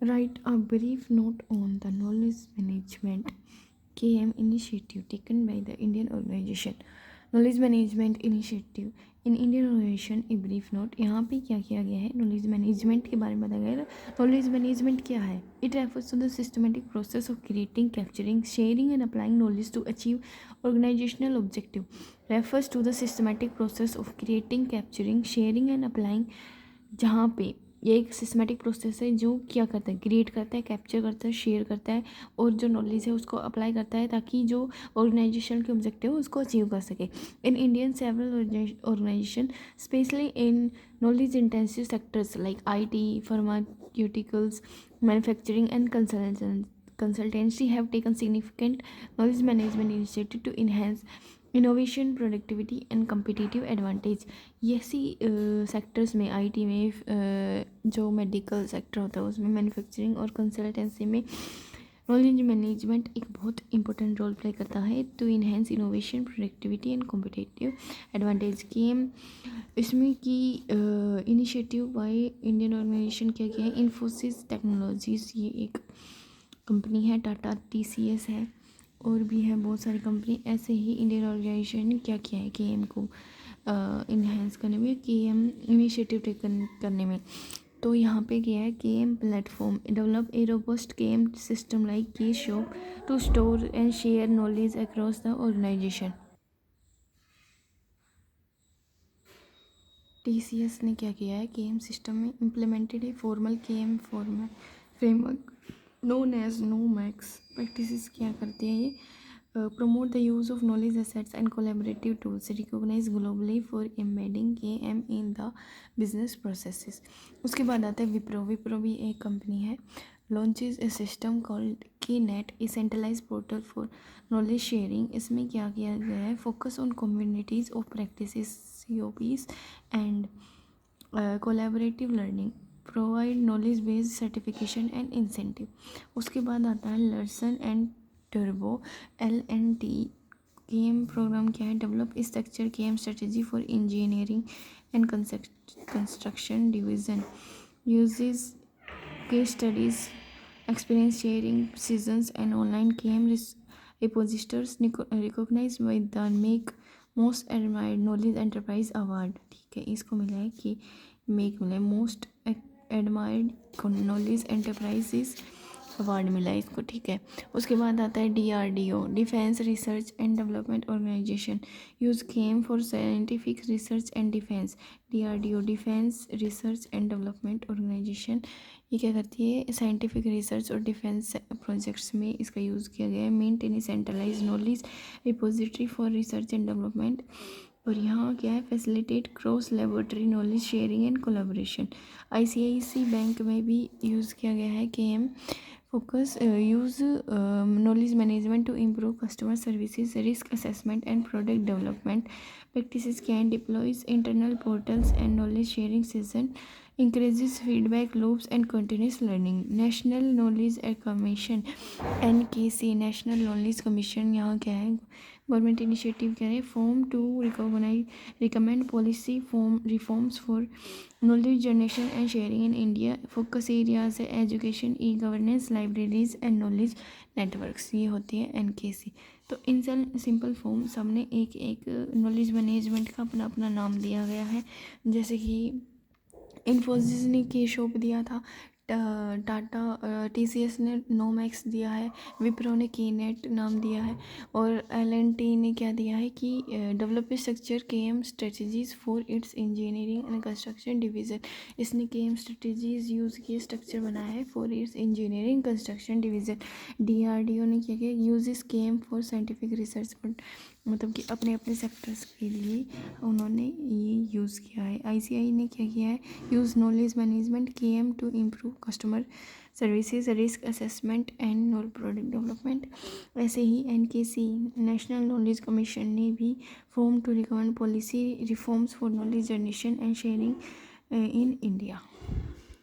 Write a brief note on the knowledge management KM initiative taken by the Indian organization. Knowledge management initiative in Indian organization a brief note. यहाँ पे क्या किया गया है, knowledge management के बारे में बताया गया है। नॉलेज मैनेजमेंट क्या है? It refers to the systematic process of creating, capturing, sharing and applying knowledge to achieve organizational objective. Refers to the systematic process of creating, capturing, sharing and applying, जहाँ पे ये एक सिस्टमेटिक प्रोसेस है जो क्या करता है, क्रिएट करता है, कैप्चर करता है, शेयर करता है और जो नॉलेज है उसको अप्लाई करता है ताकि जो ऑर्गेनाइजेशन के ऑब्जेक्टिव है उसको अचीव कर सके। In Indian several organization specially in knowledge intensive sectors like IT, pharmaceuticals, manufacturing and consultancy have taken significant knowledge management initiative to enhance innovation, productivity and competitive advantage. ये ऐसी sectors में, IT में, जो medical sector होता है उसमें, manufacturing और consultancy में नॉलेज मैनेजमेंट एक बहुत इंपॉर्टेंट रोल प्ले करता है to enhance innovation, productivity and competitive advantage की। इसमें की इनिशिएटिव बाय इंडियन ऑर्गेनाइजेशन क्या किया है, इन्फोसिस टेक्नोलॉजीज, ये एक कंपनी है, टाटा TCS है और भी है बहुत सारी कंपनी। ऐसे ही इंडियन ऑर्गेनाइजेशन ने क्या किया है KM को इन्हेंस करने में, KM इनिशिएटिव टेकन करने में। तो यहाँ पे क्या है, KM platform develop a robust KM system like K shop to store and share knowledge across the organisation. TCS ने क्या किया है, KM सिस्टम में implemented a formal KM formal framework known as Knomax. Practices क्या करती है ये, promote the use of knowledge assets and collaborative tools recognized globally for embedding KM in the business processes। उसके बाद आता है विप्रो भी एक कंपनी है। launches a system called KNET, a centralized portal for knowledge sharing। इसमें क्या किया गया है, focus on communities of practices COPs and collaborative learning, provide knowledge based certification and incentive। उसके बाद आता है लर्सन एंड टर्बो LNT। KM प्रोग्राम क्या है, develop structure KM strategy for engineering and construction division, uses case studies, experience sharing sessions and online KM repositories recognise by the MAKE most admired knowledge enterprise award. ठीक है, इसको मिला है कि MAKE मिला है most admired knowledge enterprises award मिला है इसको। ठीक है, उसके बाद आता है DRDO, defence research and development organization, use KM for scientific research and defence. DRDO defence research and development organization, ये क्या करती है, साइंटिफिक रिसर्च और डिफेंस प्रोजेक्ट्स में इसका यूज़ किया गया है। Maintain centralize knowledge repository for research and development, और यहाँ क्या है, facilitate cross laboratory knowledge sharing and collaboration. ICICI bank में भी यूज़ किया गया है KM। Focus use knowledge management to improve customer services, risk assessment and product development. Practices क्या है, deploys internal portals and knowledge sharing session, increases feedback loops and continuous learning। National knowledge commission NKC, national knowledge commission, यहाँ क्या है, government initiative क्या है, form to recommend policy form reforms for knowledge generation and sharing in India. Focus areas है education, governance, libraries and knowledge networks, ये होती है NKC। तो इन सिंपल फॉर्म सबने एक एक नॉलेज मैनेजमेंट का अपना अपना नाम दिया गया है। जैसे कि इन्फोसिस ने के शॉप दिया था, टाटा TCS ने नोमैक्स दिया है, विप्रो ने KNET नाम दिया है, और LNT ने क्या दिया है कि develop structure KM strategies for its engineering and construction division. इसने KM स्ट्रेटजीज यूज़ किए, स्ट्रक्चर बनाया है for its engineering construction division. DRDO ने क्या किया, uses KM for scientific research, मतलब कि अपने अपने सेक्टर्स के लिए उन्होंने ये यूज़ किया है। ICI ने क्या किया है, use knowledge management KM to improve customer services, risk assessment and knowledge product development. ऐसे ही NKC, नेशनल नॉलेज कमीशन ने भी form to recommend policy reforms for knowledge generation and sharing in India.